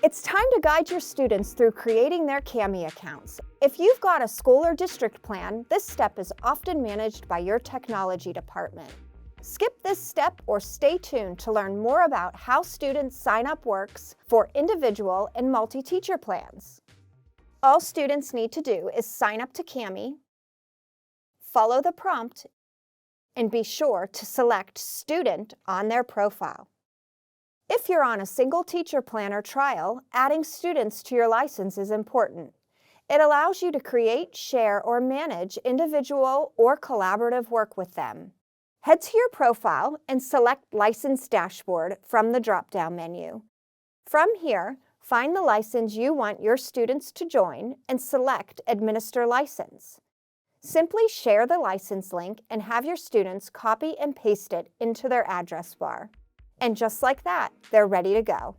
It's time to guide your students through creating their Kami accounts. If you've got a school or district plan, this step is often managed by your technology department. Skip this step or stay tuned to learn more about how student sign-up works for individual and multi-teacher plans. All students need to do is sign up to Kami, follow the prompt, and be sure to select Student on their profile. If you're on a single teacher plan or trial, adding students to your license is important. It allows you to create, share, or manage individual or collaborative work with them. Head to your profile and select License Dashboard from the drop-down menu. From here, find the license you want your students to join and select Administer License. Simply share the license link and have your students copy and paste it into their address bar. And just like that, they're ready to go.